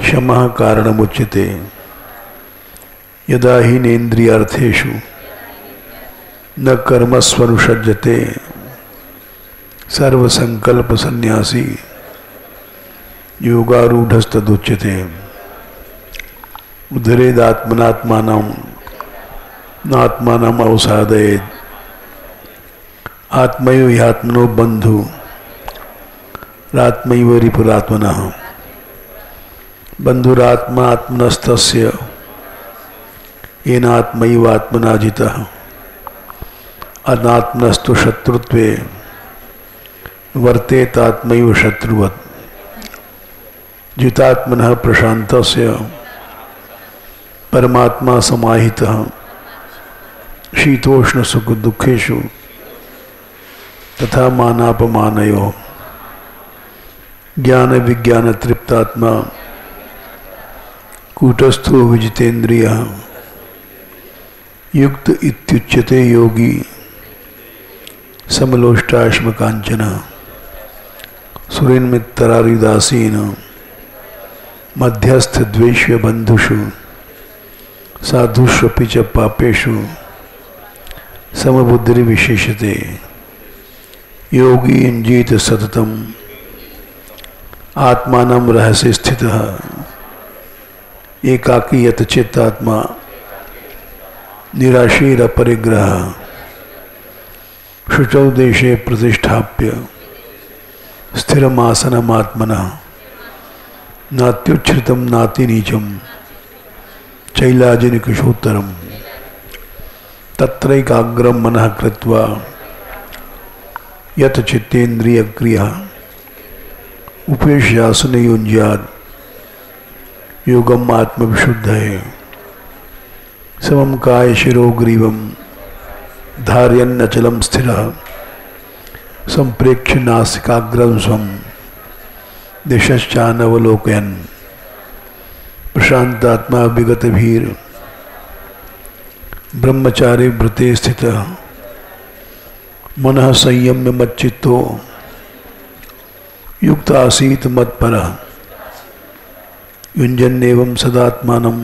क्षमः कारणमुच्यते यदा हि नेन्द्रियार्थेषु न कर्मस्वनुषज्यते सर्वसंकल्प सन्यासी योगारूढ़स्तदुच्यते। उद्धरेदात्मनात्मानं नात्मानं अवसादयेत् आत्मैव ह्यात्मनो बन्धु रात्मैव रिपुरात्मनः बन्धुरात्मा आत्मनस्तस्य येनात्मैवात्मना जितः अनात्मनस्तु शत्रुत्वे वर्तेतात्मैव शत्रुवत् जितात्मनः प्रशान्तस्य परमात्मा समाहितः शीतोष्ण सुख दुखेषु तथा मानापमानयोः ज्ञान विज्ञान तृप्तात्मा कूटस्थो विजितेन्द्रियः युक्त इत्युच्यते योगी समलोष्टाश्म कांचनः सुरेन्मित्रारिदासीन मध्यस्थ द्वेष्य बंधुषु साधुष्वपि च पापेषु समबुद्धि विशेषते योगी इंजीत सततम आत्मानं रहस्य स्थितः एकाकी यतचित्तात्मा निराशीर परिग्रह शुचौ देशे प्रतिष्ठाप्य स्थिरमासनमात्मनः नात्युच्छ्रितं नातिनीचं चैलाजिनिकुशोत्तरम् तत्रैकाग्रं मनः कृत्वा यत चित्तेन्द्रिय क्रिया उपेक्ष्यासने युञ्ज्यात् योगम आत्मविशुद्धये समं काय शिरोग्रीवं धारयन्नचलं स्थिरः संप्रेक्ष्य नासिकाग्रं स्वं दिशश्चानवलोकयन् प्रशान्तात्मा विगतभीर ब्रह्मचारी व्रते स्थितः मनः संयम्य मच्चित्तो युक्त आसीत् मत्परः युञ्जन्नेवं सदात्मानं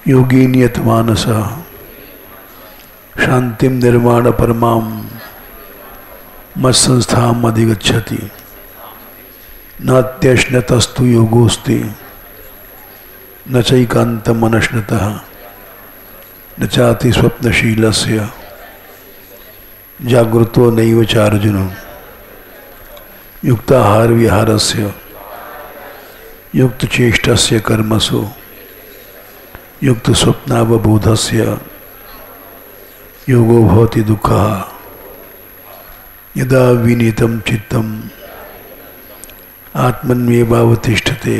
योगी नियतमानसः शांतिं निर्माण परमां मत्संस्थाम् अधिगच्छति नात्यश्नतस्तु योगोस्ति न चैकान्तं अनश्नतः न चाति स्वप्नशीलस्य जागृतो नैव चार्जुनो युक्ताहार विहारस्य युक्त चेष्टस्य कर्मसु युक्त स्वप्नावबोधस्य योगो भवति दुःखः यदा विनीतं चित्तम् आत्मन्येवावतिष्ठते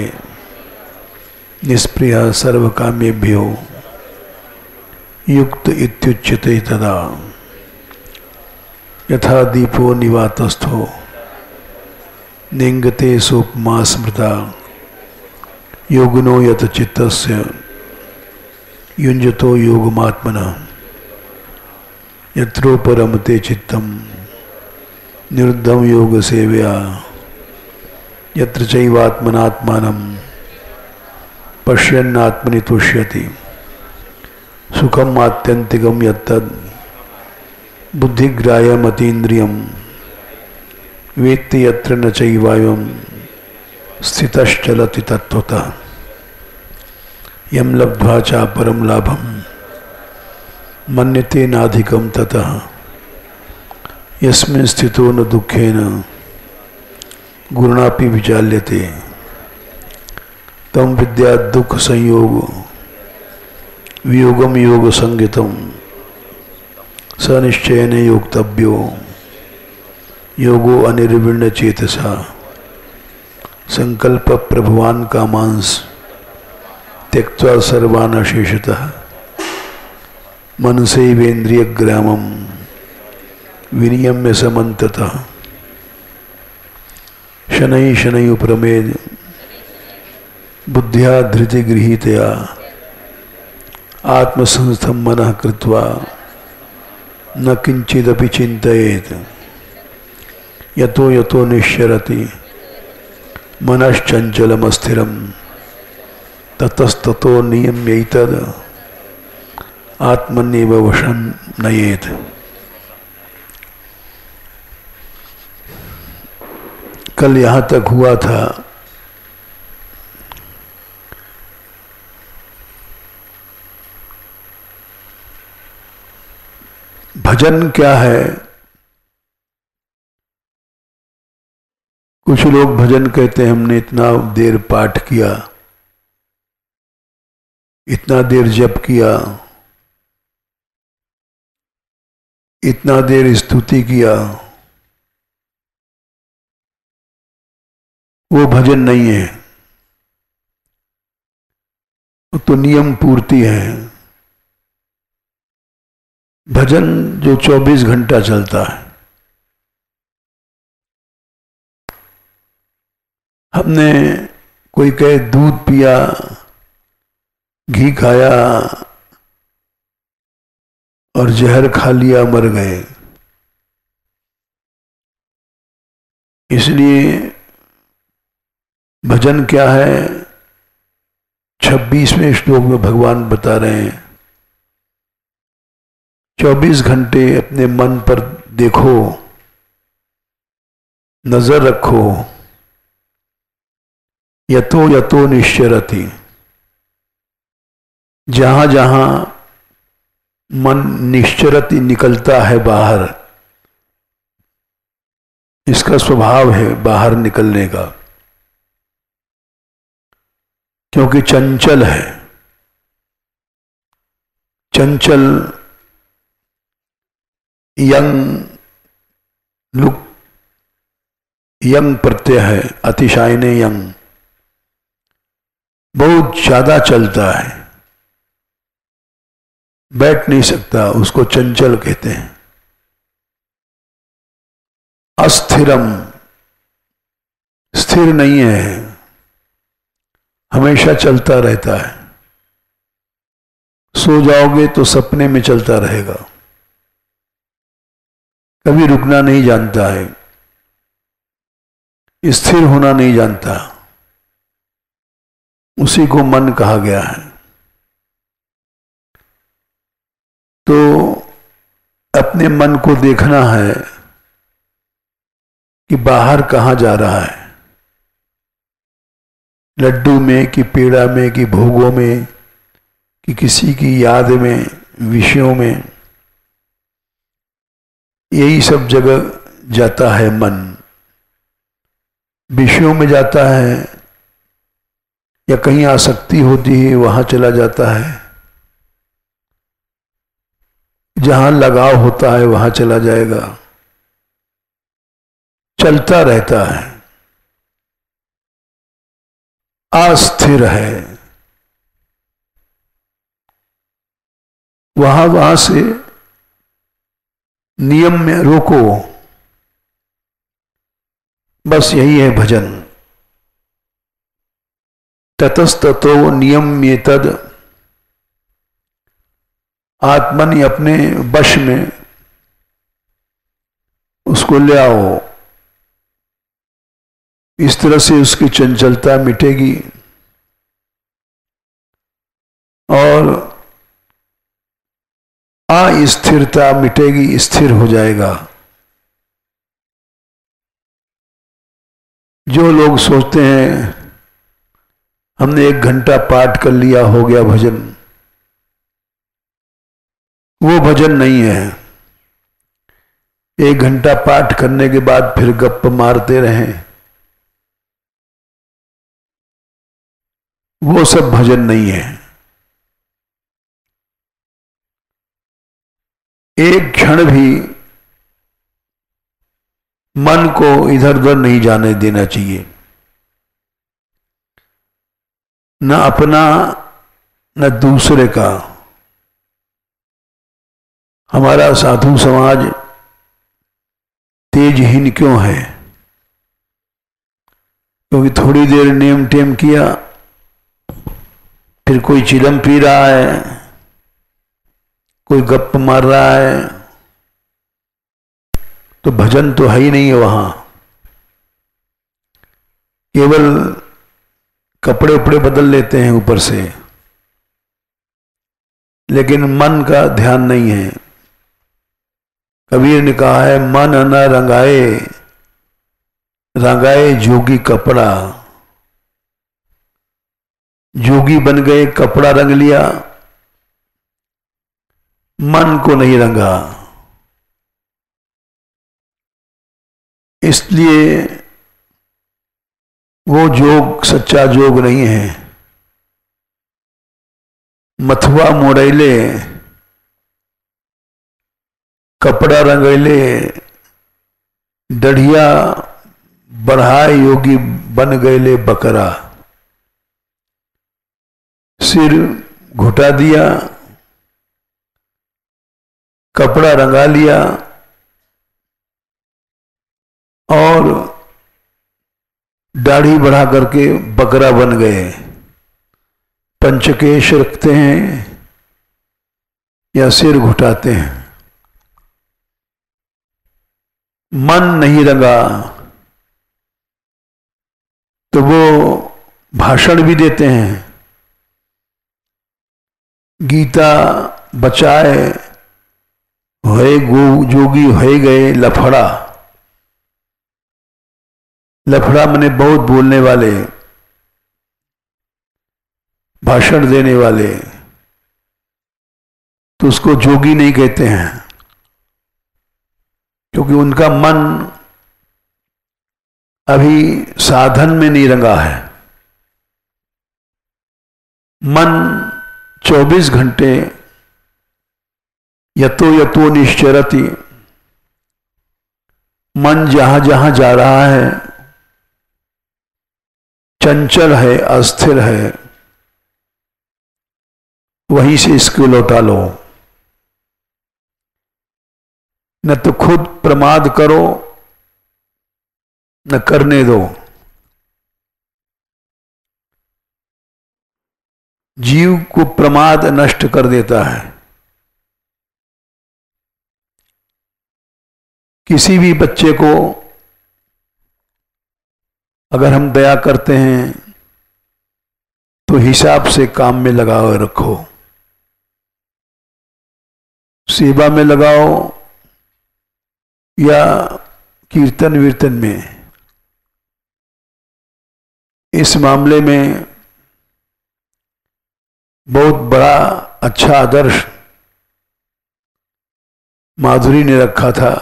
निष्प्रियः सर्वकामेभ्यो युक्त इत्युच्यते तदा यथा दीपो निवातस्थो निंगते सोपमा स्मृता योगिनो यत चित्तस्य युञ्जतो योगमात्मनः यत्रोपरमते चित्तं निरुद्धं योग सेवया यत्र चैवात्मनात्मानं पश्यन्नात्मनि तुष्यति सुखम् आत्यन्तिकं यत्तद् बुद्धिग्राह्यमतीन्द्रियं वेत्ति यत्र न चैवायं स्थितश्चलति तत्त्वतः यं लब्ध्वा चापरं लाभं मन्यते नाधिकं ततः यस्मिन् स्थितो न दुःखेन गुरुणापि विचाल्यते तं विद्यात् दुःख संयोग वियोगम योग संगीतम स निश्चयन योक्तव्यो योगो अनिर्विण्ण चेतसा संकल्प प्रभवान कामांस त्यक्त्वा सर्वान् अशेषतः मनसैवेन्द्रिय ग्रामं विनियम्य समन्ततः शनैः शनैः प्रमेद बुद्ध्या धृति गृहीतया आत्मसंस्थं मनः कृत्वा न किंचिदपि चिंतयेत् यतो यतो निश्चरति मनश्चंचलम अस्थिरम ततस्ततो नियम्यैतद आत्मन्येव वशं नयेत। कल यहाँ तक हुआ था भजन क्या है। कुछ लोग भजन कहते हैं हमने इतना देर पाठ किया, इतना देर जप किया, इतना देर स्तुति किया, वो भजन नहीं है, वो तो नियम पूर्ति है। भजन जो 24 घंटा चलता है। हमने कोई कहे दूध पिया, घी खाया और जहर खा लिया, मर गए। इसलिए भजन क्या है 26वें श्लोक में भगवान बता रहे हैं। 24 घंटे अपने मन पर देखो, नजर रखो। यतो यतो निश्चरति, जहां जहां मन निश्चरति निकलता है बाहर, इसका स्वभाव है बाहर निकलने का, क्योंकि चंचल है। चंचल यंग लुक, यंग प्रत्यय है, अतिशायने यंग, बहुत ज्यादा चलता है, बैठ नहीं सकता, उसको चंचल कहते हैं। अस्थिरम, स्थिर नहीं है, हमेशा चलता रहता है। सो जाओगे तो सपने में चलता रहेगा, कभी रुकना नहीं जानता है, स्थिर होना नहीं जानता। उसी को मन कहा गया है। तो अपने मन को देखना है कि बाहर कहाँ जा रहा है, लड्डू में कि पेड़ा में कि भोगों में कि किसी की याद में, विषयों में, यही सब जगह जाता है मन। विषयों में जाता है या कहीं आसक्ति होती है वहां चला जाता है, जहां लगाव होता है वहां चला जाएगा, चलता रहता है, अस्थिर है। वहां से नियम में रोको, बस यही है भजन। ततस्ततो नियम्येतद, आत्मनि, अपने वश में उसको ले आओ। इस तरह से उसकी चंचलता मिटेगी और अस्थिरता मिटेगी, स्थिर हो जाएगा। जो लोग सोचते हैं हमने 1 घंटा पाठ कर लिया, हो गया भजन, वो भजन नहीं है। 1 घंटा पाठ करने के बाद फिर गप्प मारते रहें, वो सब भजन नहीं है। एक क्षण भी मन को इधर उधर नहीं जाने देना चाहिए, न अपना न दूसरे का। हमारा साधु समाज तेजहीन क्यों है? क्योंकि थोड़ी देर नेम टेम किया, फिर कोई चिलम पी रहा है, कोई गप्प मार रहा है, तो भजन तो है ही नहीं है वहां। केवल कपड़े उपड़े बदल लेते हैं ऊपर से, लेकिन मन का ध्यान नहीं है। कबीर ने कहा है, मन न रंगाए रंगाए जोगी कपड़ा। जोगी बन गए, कपड़ा रंग लिया, मन को नहीं रंगा। इसलिए वो जोग सच्चा जोग नहीं है। मथुआ मोड़ैले कपड़ा रंगैले, दढ़िया बढ़ाए योगी बन गए बकरा। सिर घुटा दिया, कपड़ा रंगा लिया और दाढ़ी बढ़ा करके बकरा बन गए। पंचकेश रखते हैं या सिर घुटाते हैं। मन नहीं रंगा तो वो भाषण भी देते हैं, गीता बचाए होए जोगी होए गए लफड़ा। लफड़ा माने बहुत बोलने वाले, भाषण देने वाले, तो उसको जोगी नहीं कहते हैं, क्योंकि उनका मन अभी साधन में नहीं रंगा है। मन 24 घंटे यतो यतो निश्चरति, मन जहां जहां जा रहा है, चंचल है, अस्थिर है, वहीं से इसको लौटा लो। न तो खुद प्रमाद करो, न करने दो। जीव को प्रमाद नष्ट कर देता है। किसी भी बच्चे को अगर हम दया करते हैं तो हिसाब से काम में लगाओ रखो, सेवा में लगाओ या कीर्तन वीर्तन में। इस मामले में बहुत बड़ा अच्छा आदर्श माधुरी ने रखा था।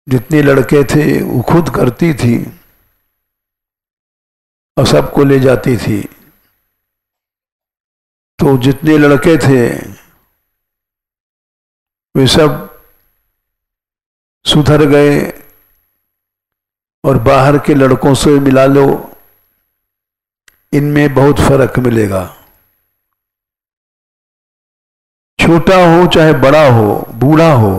जितने लड़के थे वो खुद करती थी और सबको ले जाती थी। तो जितने लड़के थे वे सब सुधर गए, और बाहर के लड़कों से मिला लो, इनमें बहुत फर्क मिलेगा। छोटा हो चाहे बड़ा हो, बूढ़ा हो,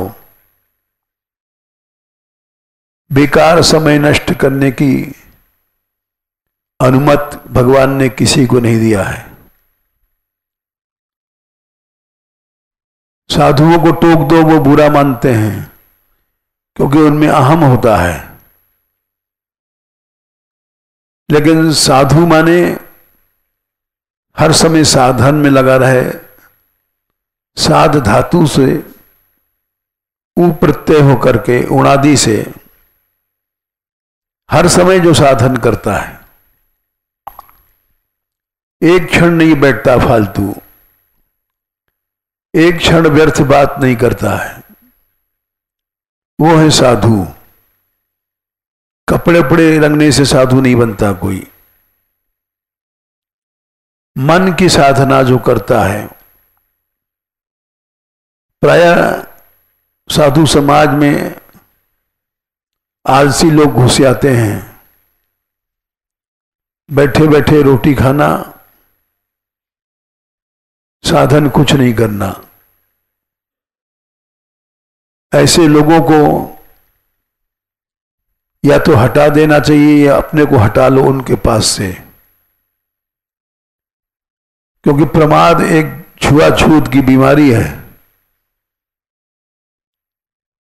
बेकार समय नष्ट करने की अनुमति भगवान ने किसी को नहीं दिया है। साधुओं को टोक दो, वो बुरा मानते हैं क्योंकि उनमें अहम होता है। लेकिन साधु माने हर समय साधन में लगा रहे, साध धातु से प्रत्यय होकर के उणादि से हर समय जो साधन करता है, एक क्षण नहीं बैठता फालतू, एक क्षण व्यर्थ बात नहीं करता है, वो है साधु। कपड़े पड़े रंगने से साधु नहीं बनता कोई। मन की साधना जो करता है, प्रायः साधु समाज में आलसी लोग घुस आते हैं। बैठे बैठे रोटी खाना, साधन कुछ नहीं करना। ऐसे लोगों को या तो हटा देना चाहिए या अपने को हटा लो उनके पास से, क्योंकि प्रमाद एक छुआछूत की बीमारी है।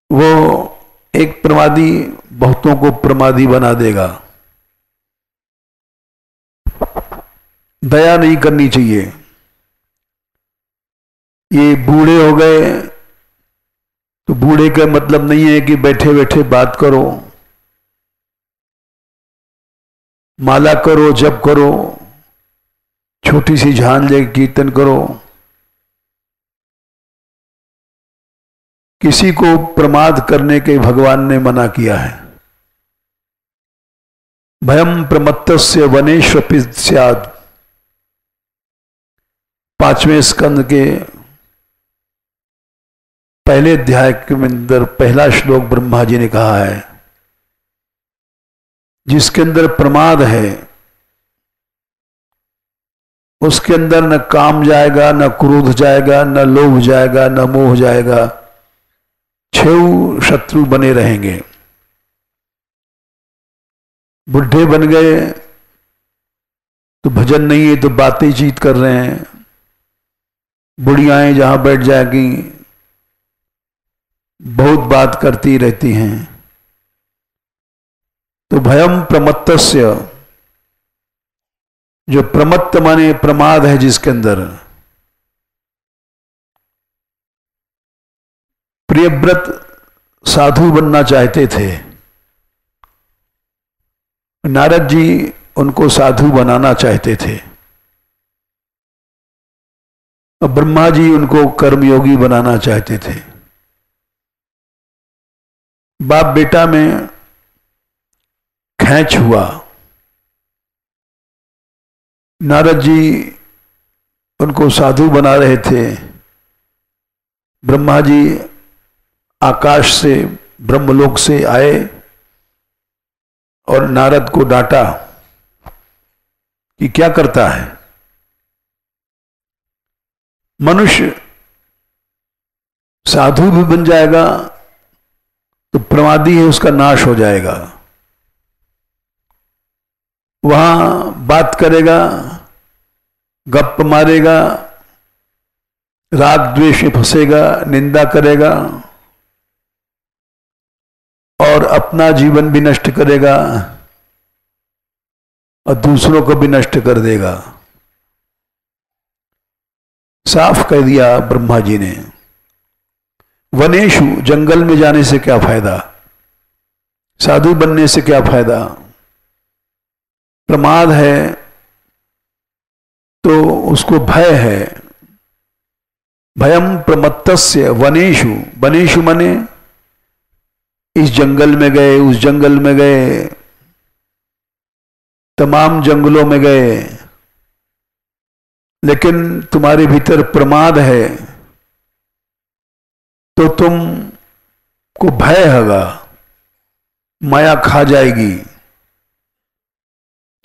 वो एक प्रमादी बहुतों को प्रमादी बना देगा। दया नहीं करनी चाहिए। ये बूढ़े हो गए तो बूढ़े का मतलब नहीं है कि बैठे बैठे बात करो, माला करो, जप करो, छोटी सी झांझ ले कीर्तन करो। किसी को प्रमाद करने के भगवान ने मना किया है। भयम प्रमत्तस्य वनेष्वपि स्यात्, 5वें स्कंद के पहले अध्याय के अंदर पहला श्लोक ब्रह्मा जी ने कहा है, जिसके अंदर प्रमाद है उसके अंदर न काम जाएगा, न क्रोध जाएगा, न लोभ जाएगा, न मोह जाएगा, 6 शत्रु बने रहेंगे। बुढ़े बन गए तो भजन नहीं है तो बातें चीत कर रहे हैं, बुढ़ियाएं जहां बैठ जाएगी बहुत बात करती रहती हैं। तो भयम प्रमत्तस्य, जो प्रमत्त माने प्रमाद है जिसके अंदर, प्रियव्रत साधु बनना चाहते थे, नारद जी उनको साधु बनाना चाहते थे, और ब्रह्मा जी उनको कर्मयोगी बनाना चाहते थे। बाप बेटा में खैच हुआ। नारद जी उनको साधु बना रहे थे, ब्रह्मा जी आकाश से ब्रह्मलोक से आए और नारद को डांटा कि क्या करता है। मनुष्य साधु भी बन जाएगा तो प्रमादी है, उसका नाश हो जाएगा। वहां बात करेगा, गप मारेगा, राग द्वेष में फंसेगा, निंदा करेगा और अपना जीवन भी नष्ट करेगा और दूसरों को भी नष्ट कर देगा। साफ कह दिया ब्रह्मा जी ने। वनेषु, जंगल में जाने से क्या फायदा, साधु बनने से क्या फायदा। प्रमाद है तो उसको भय है। भयम प्रमत्तस्य वनेषु, वनेषु मने इस जंगल में गए, उस जंगल में गए, तमाम जंगलों में गए, लेकिन तुम्हारे भीतर प्रमाद है तो तुम को भय होगा, माया खा जाएगी,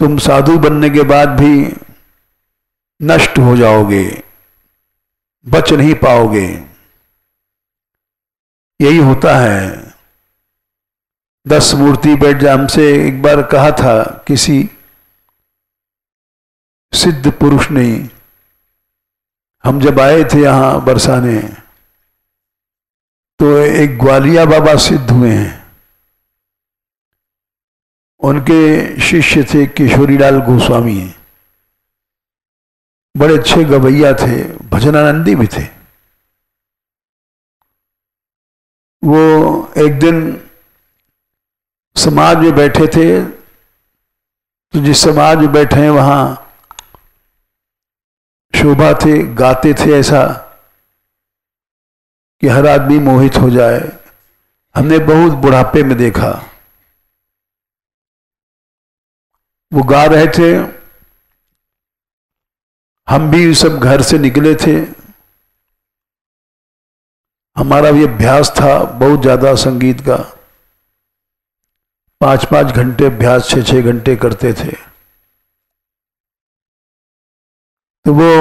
तुम साधु बनने के बाद भी नष्ट हो जाओगे, बच नहीं पाओगे। यही होता है। 10 मूर्ति बैठ जाए। हमसे एक बार कहा था किसी सिद्ध पुरुष ने, हम जब आए थे यहां बरसाने तो एक ग्वालिया बाबा सिद्ध हुए हैं, उनके शिष्य थे किशोरीलाल गोस्वामी, बड़े अच्छे गवैया थे, भजनानंदी भी थे। वो एक दिन समाज में बैठे थे तो जिस समाज में बैठे हैं वहां शोभा थे, गाते थे ऐसा कि हर आदमी मोहित हो जाए। हमने बहुत बुढ़ापे में देखा, वो गा रहे थे, हम भी सब घर से निकले थे, हमारा भी अभ्यास था बहुत ज्यादा संगीत का, 5-5 घंटे अभ्यास, 6-6 घंटे करते थे। तो वो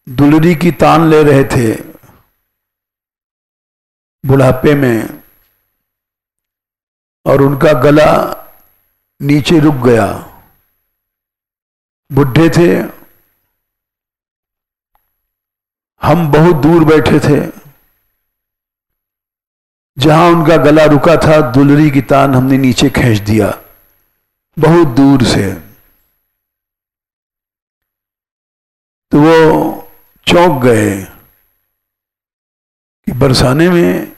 दुलरी की तान ले रहे थे बुढ़ापे में और उनका गला नीचे रुक गया। बुढ़े थे, हम बहुत दूर बैठे थे, जहां उनका गला रुका था दुलरी की तान हमने नीचे खींच दिया बहुत दूर से। चौंक गए कि बरसाने में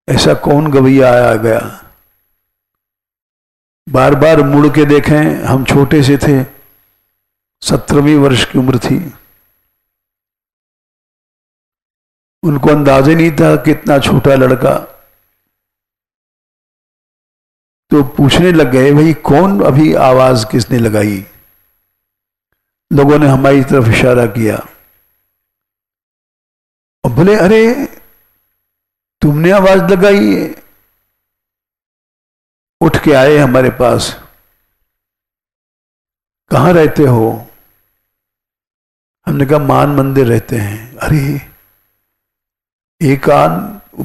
ऐसा कौन गवैया आया गया। बार बार मुड़ के देखें, हम छोटे से थे, 17वीं वर्ष की उम्र थी। उनको अंदाजा नहीं था कि इतना छोटा लड़का। तो पूछने लग गए, भाई कौन अभी आवाज किसने लगाई? लोगों ने हमारी तरफ इशारा किया और बोले, अरे तुमने आवाज लगाई? उठ के आए हमारे पास। कहाँ रहते हो? हमने कहा मान मंदिर रहते हैं। अरे एक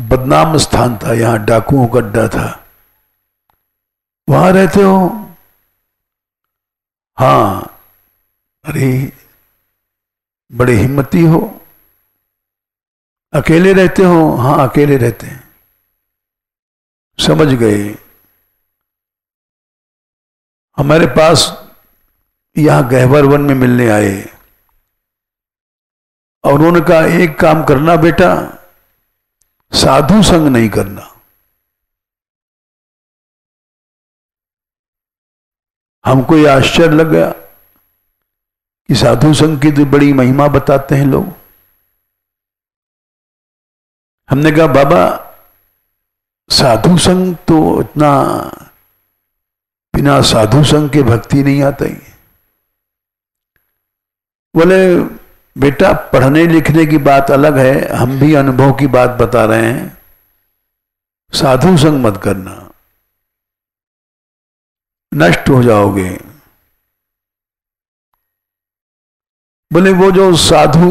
बदनाम स्थान था, यहां डाकुओं का अड्डा था, वहां रहते हो? हाँ। अरे बड़े हिम्मती हो। अकेले रहते हो? हाँ अकेले रहते हैं। समझ गए। हमारे पास यहां गहवर वन में मिलने आए और उन्होंने कहा, एक काम करना बेटा, साधु संग नहीं करना। हमको यह आश्चर्य लग गया कि साधु संग की तो बड़ी महिमा बताते हैं लोग। हमने कहा बाबा साधु संग तो इतना, बिना साधु संग के भक्ति नहीं आता ही। बोले बेटा पढ़ने लिखने की बात अलग है, हम भी अनुभव की बात बता रहे हैं, साधु संग मत करना, नष्ट हो जाओगे। बोले वो जो साधु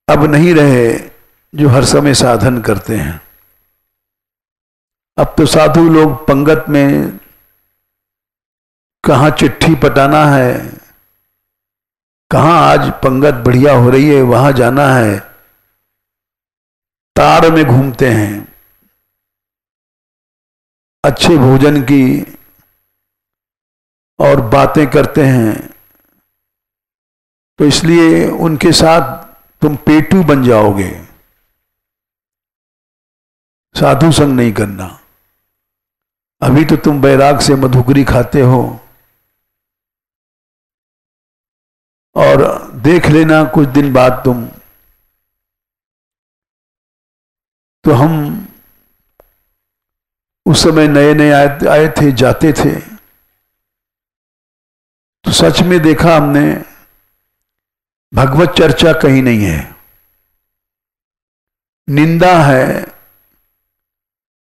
अब नहीं रहे जो हर समय साधन करते हैं, अब तो साधु लोग पंगत में कहाँ चिट्ठी पटाना है, कहाँ आज पंगत बढ़िया हो रही है वहां जाना है, ताड़ में घूमते हैं, अच्छे भोजन की और बातें करते हैं। तो इसलिए उनके साथ तुम पेटू बन जाओगे। साधु संग नहीं करना। अभी तो तुम बैराग से मधुकरी खाते हो और देख लेना कुछ दिन बाद तुम। तो हम उस समय नए नए आए थे, जाते थे, तो सच में देखा हमने भगवत चर्चा कहीं नहीं है, निंदा है,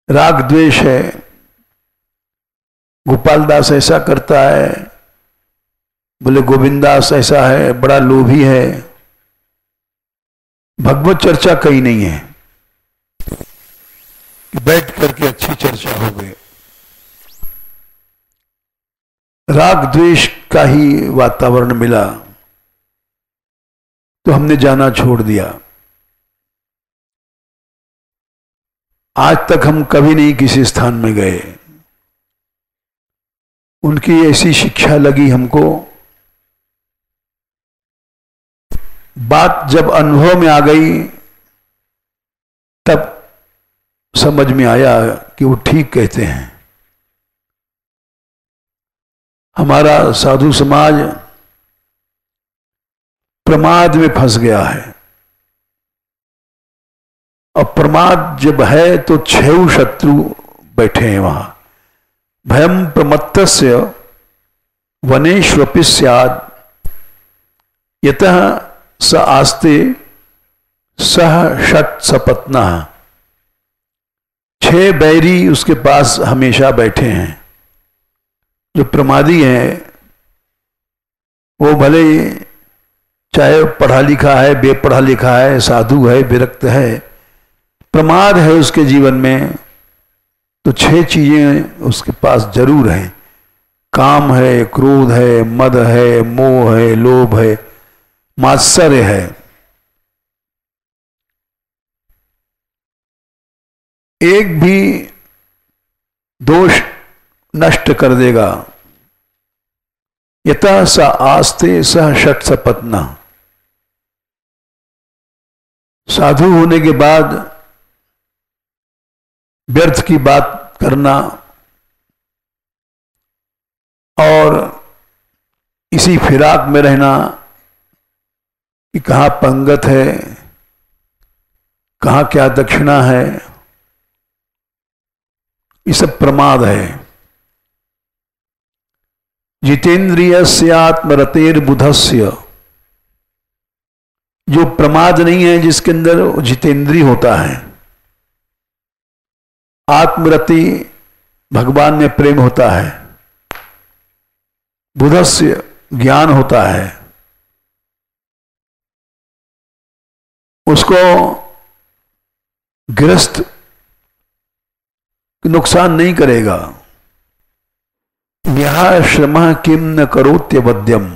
राग द्वेष है। गोपाल दास ऐसा करता है, बोले गोविंदास ऐसा है, बड़ा लोभी है। भगवत चर्चा कहीं नहीं है कि बैठ करके अच्छी चर्चा हो गई। राग द्वेष का ही वातावरण मिला तो हमने जाना छोड़ दिया। आज तक हम कभी नहीं किसी स्थान में गए। उनकी ऐसी शिक्षा लगी हमको, बात जब अनुभव में आ गई तब समझ में आया कि वो ठीक कहते हैं। हमारा साधु समाज प्रमाद में फंस गया है, और प्रमाद जब है तो 6 शत्रु बैठे हैं वहां। भयम प्रमत्तस्य वनेष्वपि स्यात् यतः स आस्ते सह षट सपत्नः। 6 बैरी उसके पास हमेशा बैठे हैं। जो प्रमादी हैं वो भले चाहे पढ़ा लिखा है, बेपढ़ा लिखा है, साधु है, विरक्त है, प्रमाद है उसके जीवन में, तो 6 चीजें उसके पास जरूर हैं। काम है, क्रोध है, मद है, मोह है, लोभ है, मात्सर्य है। एक भी दोष नष्ट कर देगा। यतः स आस्ते सह षट सपत्नः। साधु होने के बाद व्यर्थ की बात करना और इसी फिराक में रहना कि कहाँ पंगत है, कहाँ क्या दक्षिणा है, ये सब प्रमाद है। जितेंद्रियस्य आत्मरतेर्बुधस्य, जो प्रमाद नहीं है, जिसके अंदर जितेंद्रिय होता है, आत्मरति भगवान में प्रेम होता है, बुधस्य ज्ञान होता है, उसको गृहस्थ नुकसान नहीं करेगा। यह श्रम किम न करोत्यवद्यम,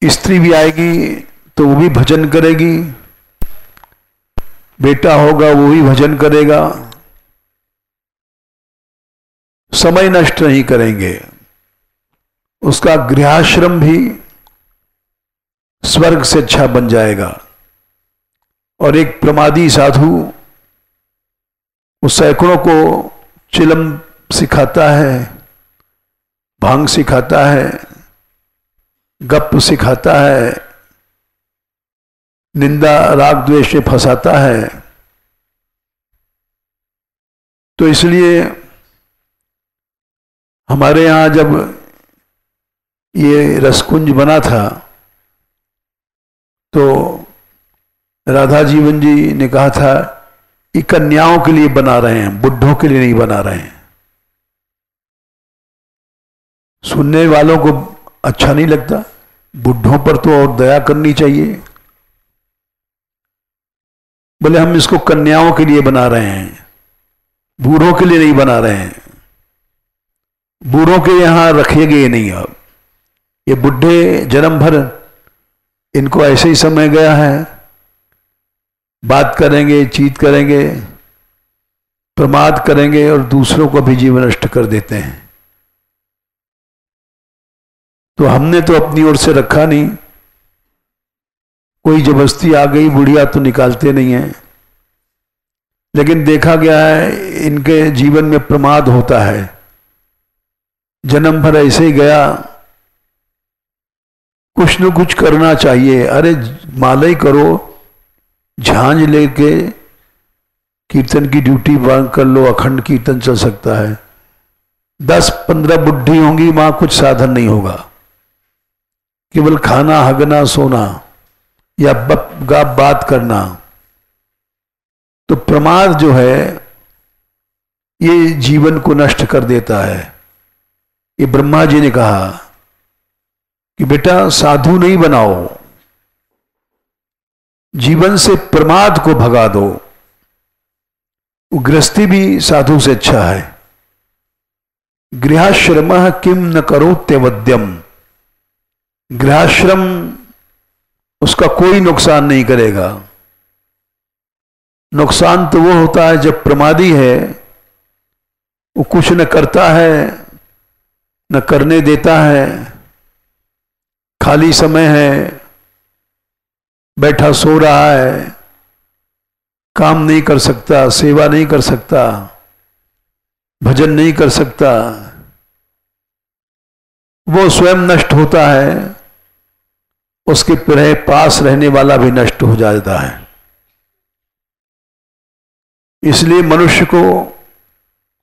स्त्री भी आएगी तो वो भी भजन करेगी, बेटा होगा वो भी भजन करेगा, समय नष्ट नहीं करेंगे। उसका गृहाश्रम भी स्वर्ग से अच्छा बन जाएगा। और एक प्रमादी साधु उस सैकड़ों को चिलम सिखाता है, भांग सिखाता है, गप सिखाता है, निंदा राग द्वेष से फंसाता है। तो इसलिए हमारे यहाँ जब ये रसकुंज बना था तो राधा जीवन जी ने कहा था ये कन्याओं के लिए बना रहे हैं, बुढ़ों के लिए नहीं बना रहे हैं। सुनने वालों को अच्छा नहीं लगता, बुढ़ों पर तो और दया करनी चाहिए। बोले हम इसको कन्याओं के लिए बना रहे हैं, बूढ़ों के लिए नहीं बना रहे हैं। बूढ़ों के यहां रखेंगे नहीं। अब ये बुढ़े जन्म भर इनको ऐसे ही समय गया है, बात करेंगे, चीत करेंगे, प्रमाद करेंगे और दूसरों को भी जीवन नष्ट कर देते हैं। तो हमने तो अपनी ओर से रखा नहीं, कोई जबरदस्ती आ गई बुढ़िया तो निकालते नहीं है। लेकिन देखा गया है इनके जीवन में प्रमाद होता है, जन्म भर ऐसे ही गया। कुछ न कुछ करना चाहिए। अरे माला ही करो, झांझ लेके कीर्तन की ड्यूटी बंद कर लो, अखंड कीर्तन चल सकता है। 10-15 बुढ़ी होंगी, वहां कुछ साधन नहीं होगा, केवल खाना, हगना, सोना या बात करना। तो प्रमाद जो है ये जीवन को नष्ट कर देता है। ये ब्रह्मा जी ने कहा कि बेटा साधु नहीं बनाओ, जीवन से प्रमाद को भगा दो। गृहस्थी भी साधु से अच्छा है। गृहाश्रम किम न करोत्यवद्यम, गृहाश्रम उसका कोई नुकसान नहीं करेगा। नुकसान तो वो होता है जब प्रमादी है, वो कुछ न करता है न करने देता है, खाली समय है, बैठा सो रहा है, काम नहीं कर सकता, सेवा नहीं कर सकता, भजन नहीं कर सकता, वो स्वयं नष्ट होता है, उसके पास रहने वाला भी नष्ट हो जाता है। इसलिए मनुष्य को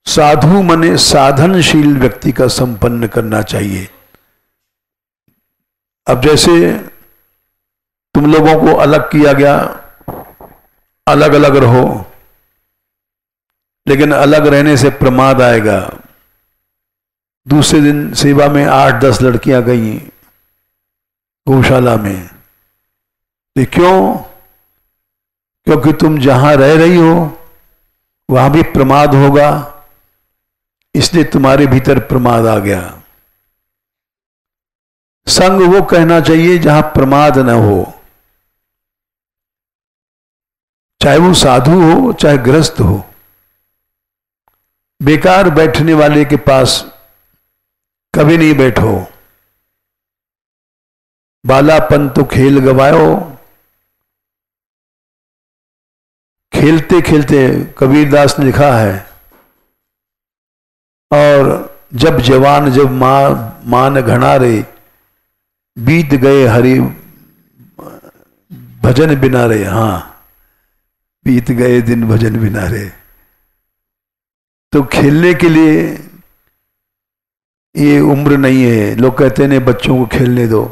साधु मने साधनशील व्यक्ति का संपन्न करना चाहिए। अब जैसे तुम लोगों को अलग किया गया, अलग अलग रहो, लेकिन अलग रहने से प्रमाद आएगा। दूसरे दिन सेवा में 8-10 लड़कियां गई गौशाला में, तो क्यों? क्योंकि तुम जहां रह रही हो वहां भी प्रमाद होगा, इसलिए तुम्हारे भीतर प्रमाद आ गया। संग वो कहना चाहिए जहां प्रमाद न हो, चाहे वो साधु हो चाहे गृहस्थ हो। बेकार बैठने वाले के पास कभी नहीं बैठो। बालापन तो खेल गवायो, खेलते खेलते कबीरदास ने लिखा है, और जब जवान जब मान घना रे, बीत गए हरि भजन बिना रे। हाँ, बीत गए दिन भजन बिना रे। तो खेलने के लिए ये उम्र नहीं है। लोग कहते हैं बच्चों को खेलने दो।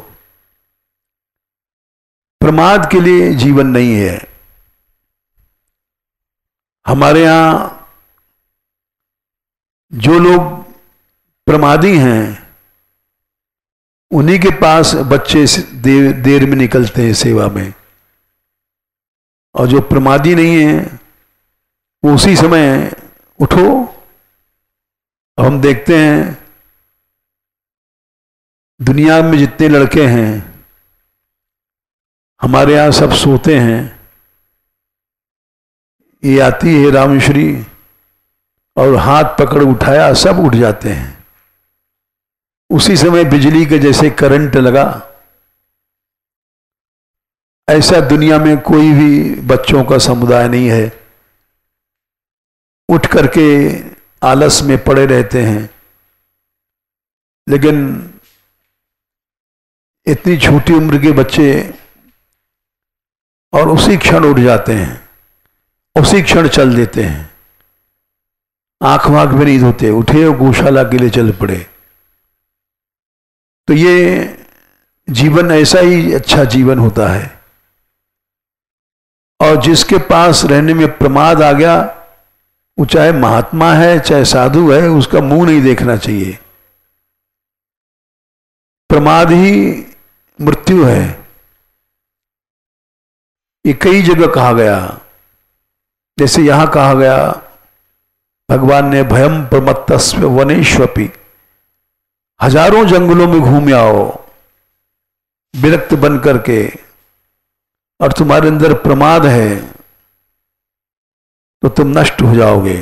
प्रमाद के लिए जीवन नहीं है। हमारे यहां जो लोग प्रमादी हैं, उन्हीं के पास बच्चे देर में निकलते हैं सेवा में, और जो प्रमादी नहीं है वो उसी समय उठो। हम देखते हैं दुनिया में जितने लड़के हैं, हमारे यहाँ सब सोते हैं। ये आती है रामश्री और हाथ पकड़ उठाया, सब उठ जाते हैं। उसी समय बिजली के जैसे करंट लगा। ऐसा दुनिया में कोई भी बच्चों का समुदाय नहीं है। उठ करके आलस में पड़े रहते हैं। लेकिन इतनी छोटी उम्र के बच्चे और उसी क्षण उठ जाते हैं, उसी क्षण चल देते हैं। आंख वाँख में नहीं धोते, उठे और गौशाला के लिए चल पड़े। तो ये जीवन ऐसा ही अच्छा जीवन होता है। और जिसके पास रहने में प्रमाद आ गया, वो चाहे महात्मा है चाहे साधु है, उसका मुंह नहीं देखना चाहिए। प्रमाद ही मृत्यु है। ये कई जगह कहा गया। जैसे यहां कहा गया, भगवान ने भयम प्रमत्तस्व वनेष्वपि, हजारों जंगलों में घूम आओ विरक्त बन करके, और तुम्हारे अंदर प्रमाद है तो तुम नष्ट हो जाओगे।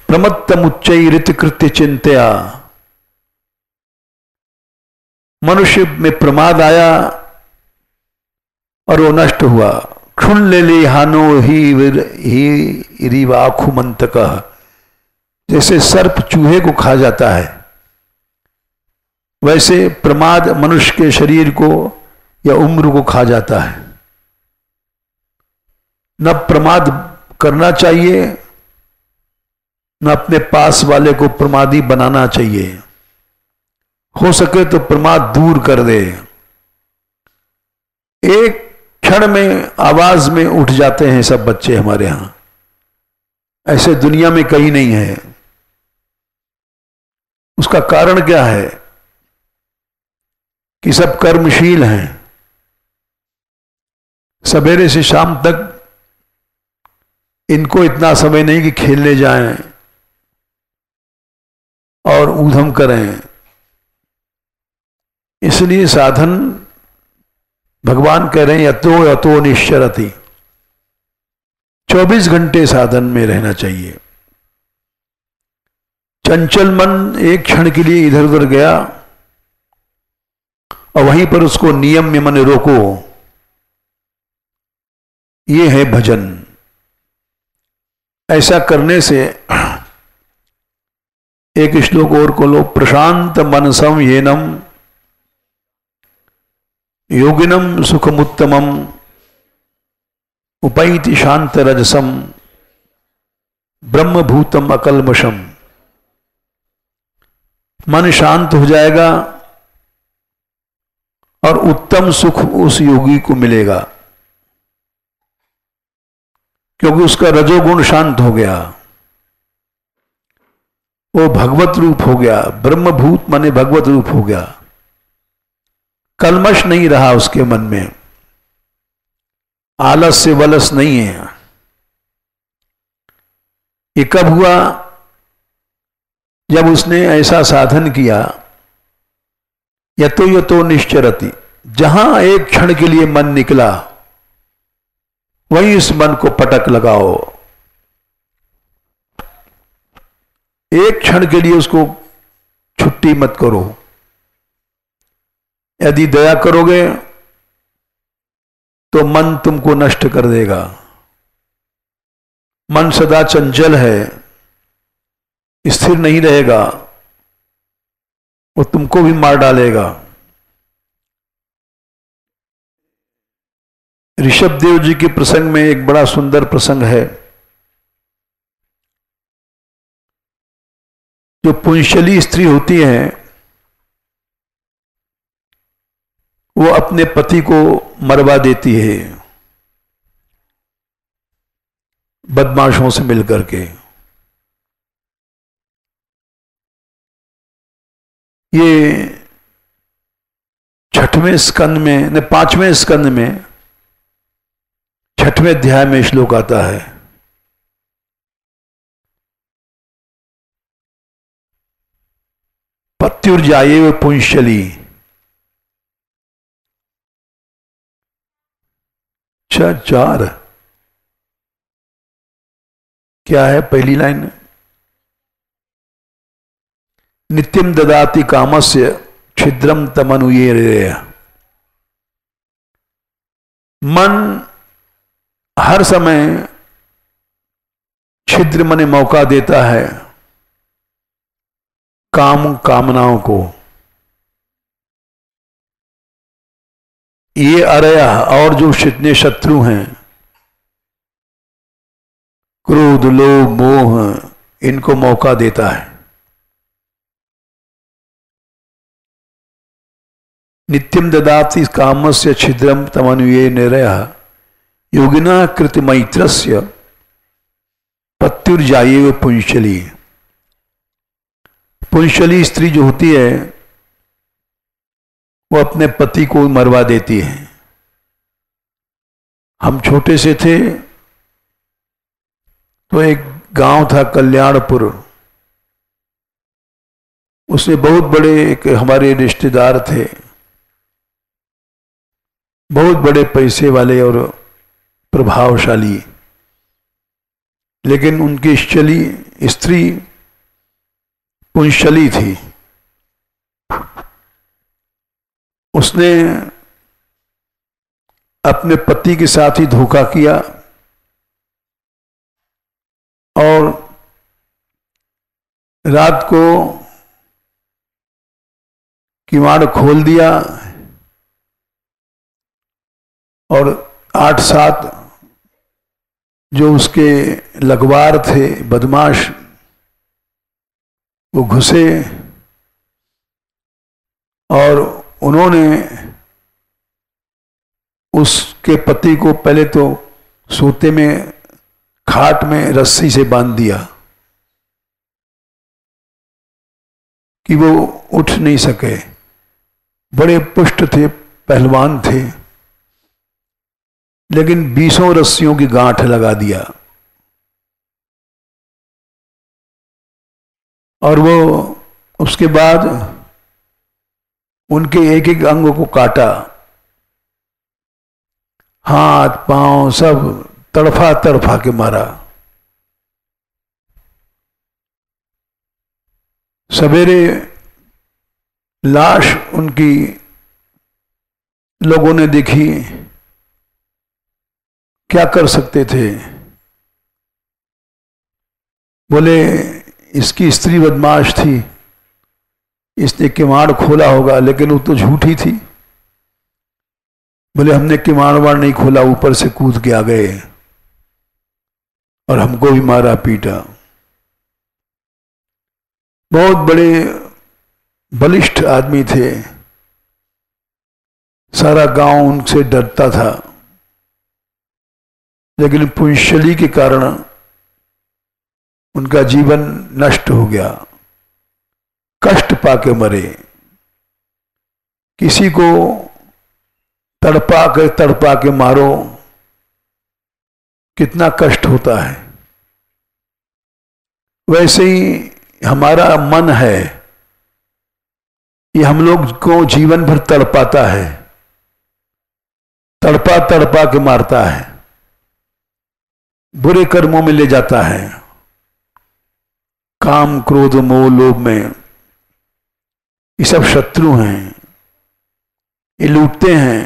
प्रमत्तम उच्चैरित कृत्य चिंतया, मनुष्य में प्रमाद आया और वो नष्ट हुआ। क्षुण ले ले हानो ही रिवाखु मंतक, जैसे सर्प चूहे को खा जाता है, वैसे प्रमाद मनुष्य के शरीर को या उम्र को खा जाता है। न प्रमाद करना चाहिए, न अपने पास वाले को प्रमादी बनाना चाहिए। हो सके तो प्रमाद दूर कर दे। एक क्षण में आवाज में उठ जाते हैं सब बच्चे हमारे यहां। ऐसे दुनिया में कहीं नहीं है। उसका कारण क्या है कि सब कर्मशील हैं। सवेरे से शाम तक इनको इतना समय नहीं कि खेलने जाएं और ऊधम करें। इसलिए साधन भगवान कह रहे हैं यतो यतो निश्चरति, 24 घंटे साधन में रहना चाहिए। चंचल मन एक क्षण के लिए इधर उधर गया और वहीं पर उसको नियम में मन रोको। ये है भजन। ऐसा करने से एक श्लोक और को लो, प्रशांत मनसम येनम योगिनम सुखमुत्तमम उपैति शांत रजसम ब्रह्मभूतम अकल्मषम। मन शांत हो जाएगा और उत्तम सुख उस योगी को मिलेगा, क्योंकि उसका रजोगुण शांत हो गया। वो भगवत रूप हो गया। ब्रह्मभूत माने भगवत रूप हो गया। कलमश नहीं रहा उसके मन में, आलस से वलस नहीं है। ये कब हुआ? जब उसने ऐसा साधन किया, यतो यतो निश्चरति, जहां एक क्षण के लिए मन निकला वहीं इस मन को पटक लगाओ। एक क्षण के लिए उसको छुट्टी मत करो। यदि दया करोगे तो मन तुमको नष्ट कर देगा। मन सदा चंचल है, स्थिर नहीं रहेगा, वो तुमको भी मार डालेगा। ऋषभ देव जी के प्रसंग में एक बड़ा सुंदर प्रसंग है। जो पुंशली स्त्री होती है वो अपने पति को मरवा देती है बदमाशों से मिलकर के। ये 6वें स्कंद में न 5वें स्कंद में 6वें अध्याय में श्लोक आता है। पत्युर्जाये पुंशली। 4 क्या है पहली लाइन? नित्यम ददाति कामस्य छिद्रम तमनुये। मन हर समय छिद्र मने मौका देता है कामनाओं को। ये अरया और जो जितने शत्रु हैं, क्रोध लोभ मोह, इनको मौका देता है। नित्यम ददाति कामस्य छिद्रम तमनुये निरयः योगिना कृत मैत्रस्य पत्युर्जाये पुंशली। पुंशली स्त्री जो होती है वो अपने पति को मरवा देती है। हम छोटे से थे तो एक गांव था कल्याणपुर, उसमें बहुत बड़े एक हमारे रिश्तेदार थे, बहुत बड़े पैसे वाले और प्रभावशाली, लेकिन उनकी स्त्री पुंशली थी। उसने अपने पति के साथ ही धोखा किया और रात को किवाड़ खोल दिया और 8-7 जो उसके लगवार थे बदमाश वो घुसे और उन्होंने उसके पति को पहले तो सोते में खाट में रस्सी से बांध दिया कि वो उठ नहीं सके। बड़े पुष्ट थे, पहलवान थे, लेकिन 20 रस्सियों की गांठ लगा दिया और वो उसके बाद उनके एक एक अंग को काटा, हाथ पांव सब तड़फा तड़फा के मारा। सवेरे लाश उनकी लोगों ने देखी, क्या कर सकते थे? बोले इसकी स्त्री बदमाश थी, इसने किवाड़ खोला होगा, लेकिन वो तो झूठी थी। बोले हमने किवाड़ नहीं खोला, ऊपर से कूद के आ गए और हमको भी मारा पीटा। बहुत बड़े बलिष्ठ आदमी थे, सारा गांव उनसे डरता था, लेकिन पुंशली के कारण उनका जीवन नष्ट हो गया, कष्ट पाके मरे। किसी को तड़पा के मारो, कितना कष्ट होता है। वैसे ही हमारा मन है, ये हम लोग को जीवन भर तड़पाता है, तड़पा के मारता है, बुरे कर्मों में ले जाता है, काम क्रोध मोह लोभ में। ये सब शत्रु हैं, ये लूटते हैं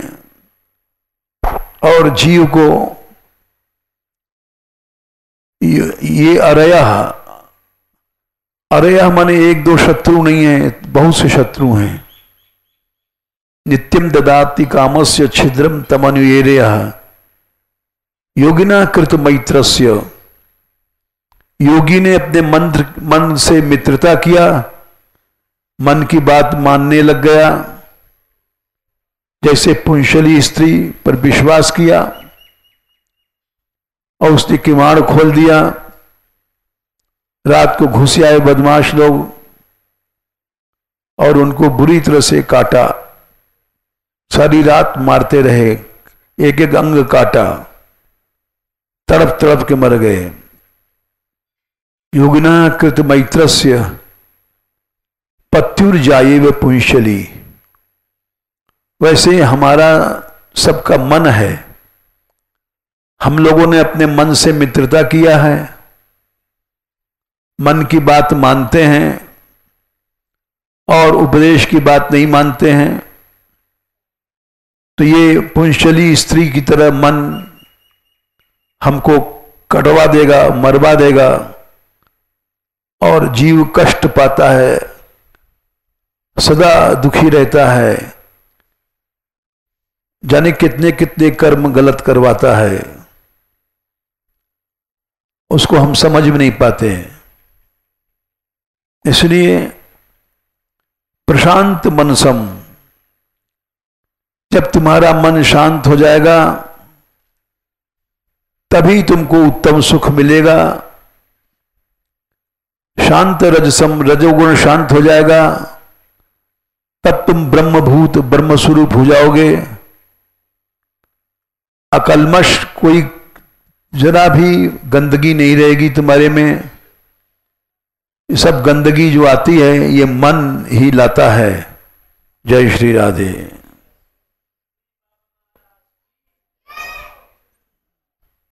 और जीव को ये अरयः, अरयः माने एक दो शत्रु नहीं है, बहुत से शत्रु हैं। नित्यम ददाति कामस्य छिद्रम तमनुयेरयः योगिना कृत मैत्रस्य। योगी ने अपने मन से मित्रता किया, मन की बात मानने लग गया। जैसे पुंशली स्त्री पर विश्वास किया और उसने किवाड़ खोल दिया, रात को घुस आए बदमाश लोग और उनको बुरी तरह से काटा, सारी रात मारते रहे, एक एक अंग काटा, तड़प तड़प के मर गए। योगिना कृत मैत्रस्य पत्युर्जायेव पुंशली। वैसे हमारा सबका मन है, हम लोगों ने अपने मन से मित्रता किया है, मन की बात मानते हैं और उपदेश की बात नहीं मानते हैं। तो ये पुंशली स्त्री की तरह मन हमको कटवा देगा, मरवा देगा और जीव कष्ट पाता है, सदा दुखी रहता है, जाने कितने कितने कर्म गलत करवाता है, उसको हम समझ में नहीं पाते हैं। इसलिए प्रशांत मनसम, जब तुम्हारा मन शांत हो जाएगा तभी तुमको उत्तम सुख मिलेगा। शांत रजसम, रजोगुण शांत हो जाएगा तब तुम ब्रह्मभूत ब्रह्म स्वरूप हो जाओगे। अकलमश, कोई जरा भी गंदगी नहीं रहेगी तुम्हारे में। ये सब गंदगी जो आती है ये मन ही लाता है। जय श्री राधे।